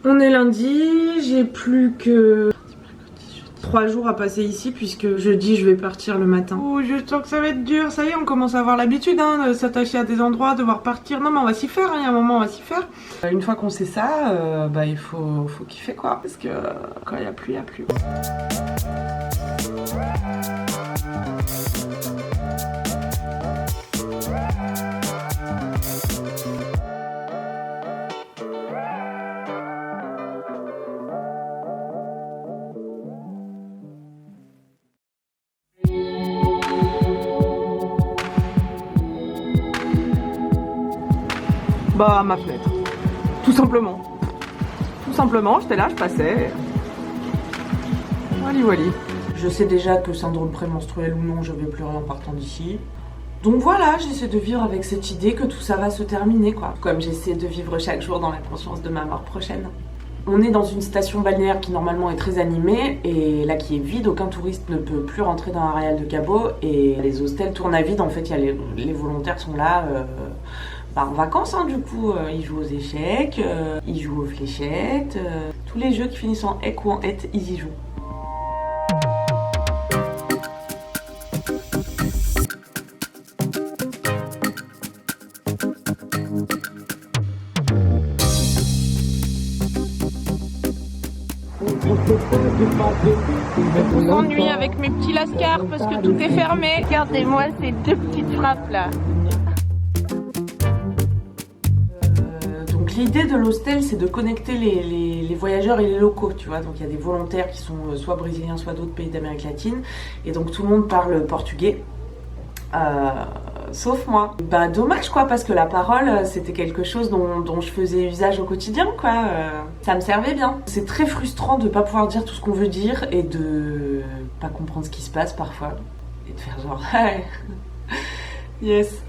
On est lundi, j'ai plus que 3 jours à passer ici puisque jeudi je vais partir le matin. Oh, je sens que ça va être dur, ça y est, on commence à avoir l'habitude hein, de s'attacher à des endroits, devoir partir. Non mais on va s'y faire, hein, il y a un moment on va s'y faire. Une fois qu'on sait ça, bah il faut kiffer quoi, parce que quand il n'y a plus, il n'y a plus. Bah à ma fenêtre, tout simplement. Tout simplement, j'étais là, je passais. Wally wally. Je sais déjà que syndrome prémenstruel ou non, je vais pleurer en partant d'ici. Donc voilà, j'essaie de vivre avec cette idée que tout ça va se terminer quoi. Comme j'essaie de vivre chaque jour dans la conscience de ma mort prochaine. On est dans une station balnéaire qui normalement est très animée et là qui est vide, aucun touriste ne peut plus rentrer dans l'Aréal de Cabo et les hostels tournent à vide. En fait, il y a les volontaires sont là en vacances hein, du coup, ils jouent aux échecs, ils jouent aux fléchettes, tous les jeux qui finissent en ec ou en et, ils y jouent. Je m'ennuie avec mes petits lascars parce que tout est fermé. Regardez-moi ces deux petites frappes là. Donc l'idée de l'hostel c'est de connecter les voyageurs et les locaux, tu vois. Donc il y a des volontaires qui sont soit brésiliens soit d'autres pays d'Amérique latine et donc tout le monde parle portugais. Sauf moi. Bah dommage quoi, parce que la parole c'était quelque chose dont je faisais usage au quotidien quoi. Ça me servait bien. C'est très frustrant de pas pouvoir dire tout ce qu'on veut dire et de pas comprendre ce qui se passe parfois. Et de faire genre hey. Yes.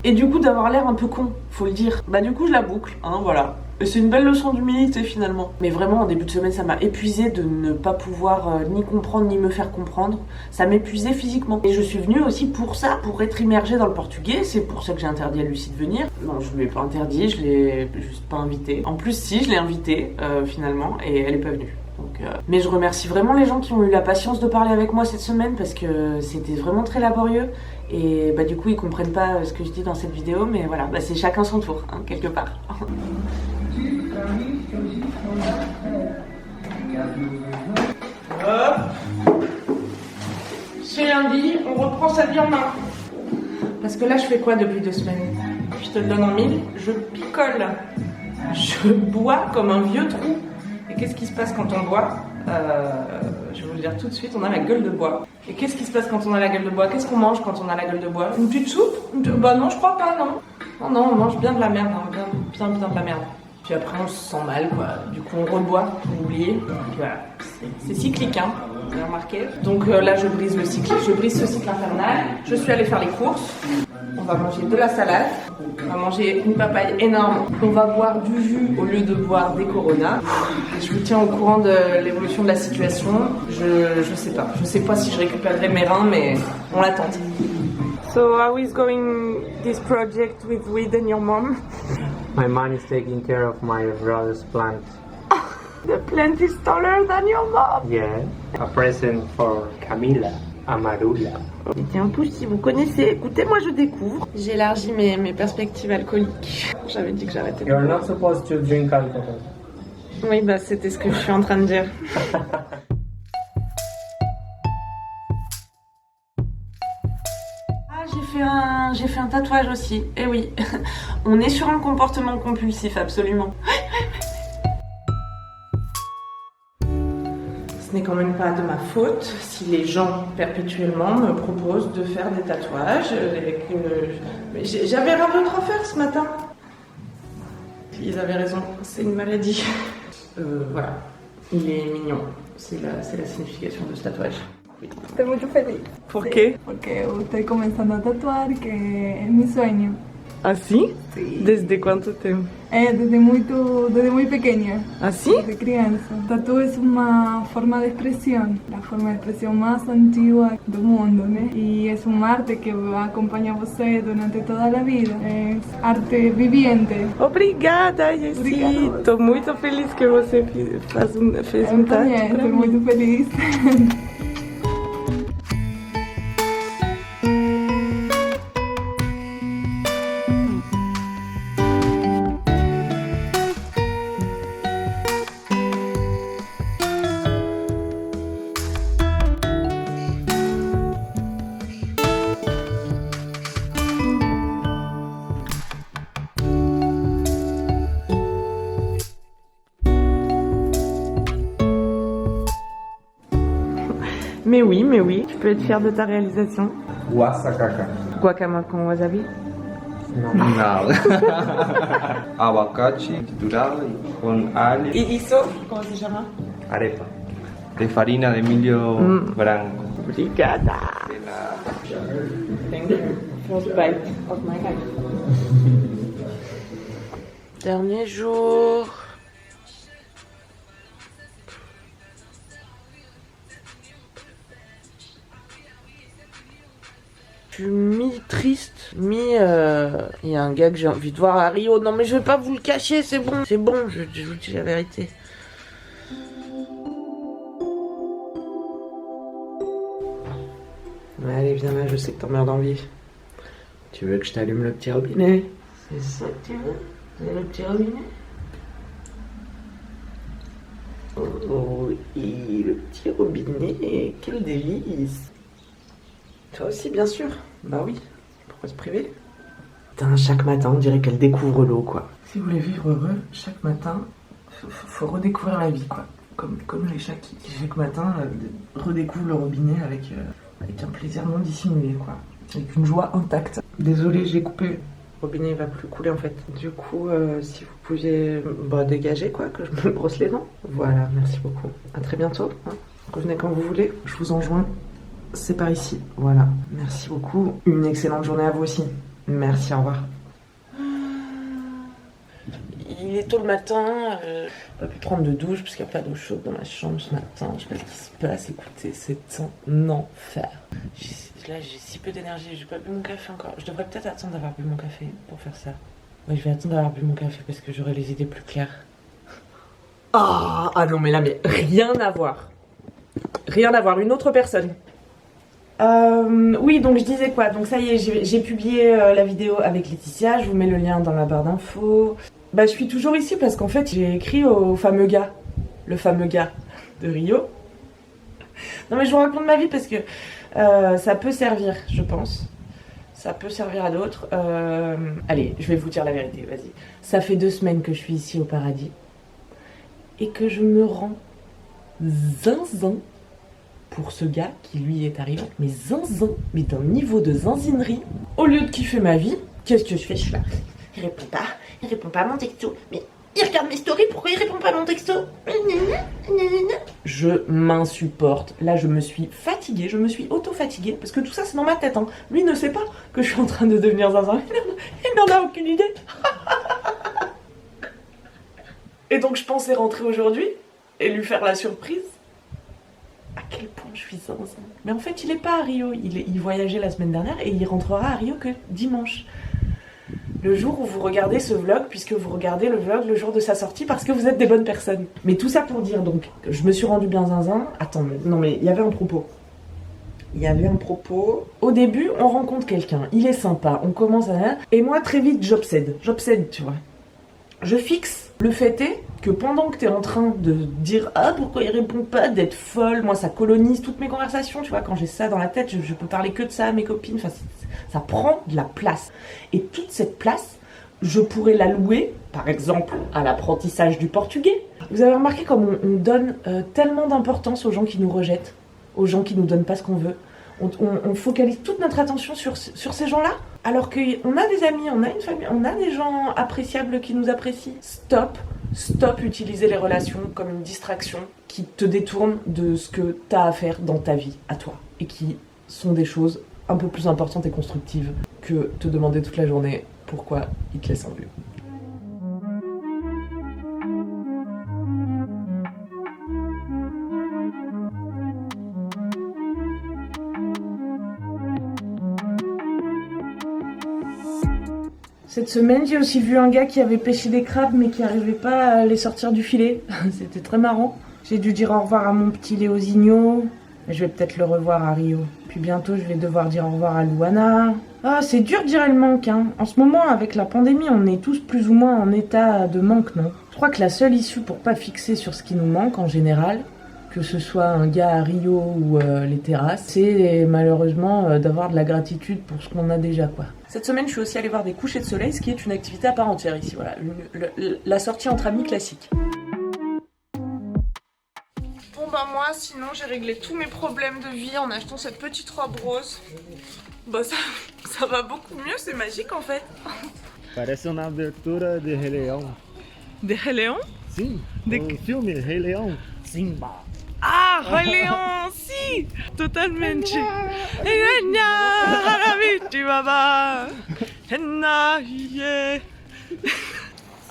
Et du coup d'avoir l'air un peu con, faut le dire. Bah du coup je la boucle, hein voilà. Et c'est une belle leçon d'humilité finalement. Mais vraiment en début de semaine ça m'a épuisée de ne pas pouvoir ni comprendre ni me faire comprendre. Ça m'épuisait physiquement. Et je suis venue aussi pour ça, pour être immergée dans le portugais. C'est pour ça que j'ai interdit à Lucie de venir. Non, je lui ai pas interdit, je l'ai juste pas invitée. En plus si, je l'ai invitée finalement et elle est pas venue. Donc, mais je remercie vraiment les gens qui ont eu la patience de parler avec moi cette semaine parce que c'était vraiment très laborieux et bah du coup ils comprennent pas ce que je dis dans cette vidéo mais voilà, bah, c'est chacun son tour hein, quelque part. Hop. C'est lundi, on reprend sa vie en main. Parce que là je fais quoi depuis 2 semaines? Je te le donne en mille, je picole. Je bois comme un vieux trou. Et qu'est-ce qui se passe quand on boit? Je vais vous le dire tout de suite, on a la gueule de bois. Et qu'est-ce qui se passe quand on a la gueule de bois? Qu'est-ce qu'on mange quand on a la gueule de bois? Une petite soupe? Bah non, je crois pas, non. Non, on mange bien de la merde, hein, bien de la merde. Puis après on se sent mal quoi, du coup on reboit pour oublier. Voilà, c'est cyclique hein, vous avez remarqué. Donc là je brise le cycle, je brise ce cycle infernal. Je suis allée faire les courses. On va manger de la salade, on va manger une papaye énorme, on va boire du jus au lieu de boire des Corona. Je vous tiens au courant de l'évolution de la situation. Je sais pas si je récupérerai mes reins, mais on l'attend. So how is going this project with Weed and your mom? My mom is taking care of my brother's plant. The plant is taller than your mom. Yeah, a present for Camila Amarula. C'était un pouce si vous connaissez. Écoutez, moi je découvre. J'élargis mes perspectives alcooliques. J'avais dit que j'arrêtais. You're not supposed to drink alcohol. Oui, bah c'était ce que je suis en train de dire. J'ai fait un tatouage aussi. Eh oui, on est sur un comportement compulsif, absolument. Ce n'est quand même pas de ma faute si les gens perpétuellement me proposent de faire des tatouages et que j'avais rien d'autre à faire ce matin. Ils avaient raison, c'est une maladie. Voilà, il est mignon, c'est la signification de ce tatouage. Estoy muy feliz. ¿Por qué? Porque estoy comenzando a tatuar, que es mi sueño. ¿Ah, sí? Sí. ¿Desde cuánto tiempo? Desde muy pequeña. ¿Ah, sí? Desde criança. Tatu é uma forma de expressão, a forma de expressão mais antiga do mundo, né? E é um arte que vai acompanhar você durante toda a vida. É arte viviente. Obrigada, Jessi. Obrigada. Tô muito feliz que você fez Eu também estou muito feliz. Mais oui, tu peux être fier de ta réalisation. Guasacaca. Guacamole com wasabi. Nada. Abacate triturado con alho. E isso, como se chama? Arepa. De farina de milho branco. Obrigada. De nada. Thank you. First bite of my life. Dernier jour. Je suis mi-triste, il y a un gars que j'ai envie de voir à Rio. Non mais je vais pas vous le cacher, c'est bon, je vous dis la vérité. Allez, viens là, je sais que t'en meurs d'envie. Tu veux que je t'allume le petit robinet? C'est ça que tu veux? C'est le petit robinet? Oh oui, le petit robinet, quel délice! Toi aussi, bien sûr. Bah oui, pourquoi se priver? Putain, chaque matin, on dirait qu'elle découvre l'eau, quoi. Si vous voulez vivre heureux, chaque matin, faut redécouvrir la vie, quoi. Comme les chats qui chaque matin redécouvrent le robinet avec un plaisir non dissimulé, quoi. Avec une joie intacte. Désolée, j'ai coupé. Le robinet il va plus couler, en fait. Du coup, si vous pouviez dégager, quoi, que je me brosse les dents. Voilà, merci beaucoup. À très bientôt. Hein. Revenez quand vous voulez. Je vous enjoins. C'est par ici, voilà. Merci beaucoup. Une excellente journée à vous aussi. Merci, au revoir. Il est tôt le matin. Pas pu prendre de douche parce qu'il n'y a pas d'eau chaude dans ma chambre ce matin. Je sais pas ce qui se passe. Écoutez, c'est un enfer. Là, j'ai si peu d'énergie. J'ai pas bu mon café encore. Je devrais peut-être attendre d'avoir bu mon café pour faire ça. Ouais, je vais attendre d'avoir bu mon café parce que j'aurai les idées plus claires. Ah non, mais là, mais rien à voir. Rien à voir. Une autre personne. Oui, donc je disais quoi, donc ça y est, j'ai publié la vidéo avec Laetitia, je vous mets le lien dans la barre d'infos. Bah je suis toujours ici parce qu'en fait j'ai écrit au fameux gars, le fameux gars de Rio. Non mais je vous raconte ma vie parce que ça peut servir, je pense. Ça peut servir à d'autres. Allez, je vais vous dire la vérité, vas-y. Ça fait 2 semaines que je suis ici au paradis et que je me rends zinzin pour ce gars qui lui est arrivé, mais zinzin, mais d'un niveau de zinzinerie. Au lieu de kiffer ma vie, qu'est-ce que je fais? Je suis là, il répond pas à mon texto, mais il regarde mes stories, pourquoi il répond pas à mon texto? Je m'insupporte. Là, je me suis fatiguée, je me suis auto-fatiguée, parce que tout ça, c'est dans ma tête. Hein. Lui ne sait pas que je suis en train de devenir zinzin. Il n'en a aucune idée. Et donc, je pensais rentrer aujourd'hui et lui faire la surprise. À quel point je suis zinzin. Mais en fait, il est pas à Rio. Il voyageait la semaine dernière et il rentrera à Rio que dimanche. Le jour où vous regardez ce vlog, puisque vous regardez le vlog le jour de sa sortie parce que vous êtes des bonnes personnes. Mais tout ça pour dire donc, que je me suis rendue bien zinzin. Attends, non mais il y avait un propos. Au début, on rencontre quelqu'un, il est sympa, on commence à... Et moi, très vite, j'obsède, tu vois. Je fixe. Le fait est que pendant que t'es en train de dire « Ah, pourquoi il répond pas ?» d'être folle, moi ça colonise toutes mes conversations, tu vois, quand j'ai ça dans la tête, je peux parler que de ça à mes copines, enfin, ça prend de la place. Et toute cette place, je pourrais la louer, par exemple, à l'apprentissage du portugais. Vous avez remarqué comme on donne tellement d'importance aux gens qui nous rejettent, aux gens qui nous donnent pas ce qu'on veut. On focalise toute notre attention sur ces gens-là, alors qu'on a des amis, on a une famille, on a des gens appréciables qui nous apprécient. Stop utiliser les relations comme une distraction qui te détourne de ce que tu as à faire dans ta vie, à toi, et qui sont des choses un peu plus importantes et constructives que te demander toute la journée pourquoi il te laisse en vue. Cette semaine, j'ai aussi vu un gars qui avait pêché des crabes mais qui n'arrivait pas à les sortir du filet. C'était très marrant. J'ai dû dire au revoir à mon petit Léosigno. Je vais peut-être le revoir à Rio. Puis bientôt, je vais devoir dire au revoir à Luana. Ah, c'est dur de dire le manque, hein. En ce moment, avec la pandémie, on est tous plus ou moins en état de manque, non? Je crois que la seule issue pour pas fixer sur ce qui nous manque, en général, que ce soit un gars à Rio ou les terrasses, c'est malheureusement d'avoir de la gratitude pour ce qu'on a déjà, quoi. Cette semaine, je suis aussi allée voir des couchers de soleil, ce qui est une activité à part entière ici, voilà. La sortie entre amis classique. Bon bah moi, sinon, j'ai réglé tous mes problèmes de vie en achetant cette petite robe rose. Bah ça va beaucoup mieux, c'est magique en fait. Parece uma abertura de Rei Leão. Des Rei Leão? Sim, o filme Rei Leão. Simba. Ah, Rei Leão, si, totalmente.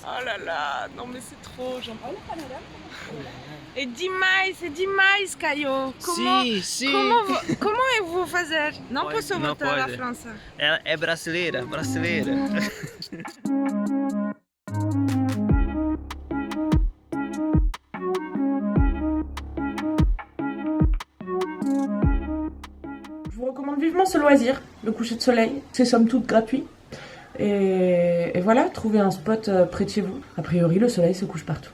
Oh là là, non mais c'est trop, j'en parle pas madame. É demais, Caio. Como eu vou fazer? Não posso voltar à França. Ela é brasileira. Je vous recommande vivement ce loisir, le coucher de soleil. C'est somme toute gratuit. Et voilà, trouvez un spot près de chez vous. A priori, le soleil se couche partout.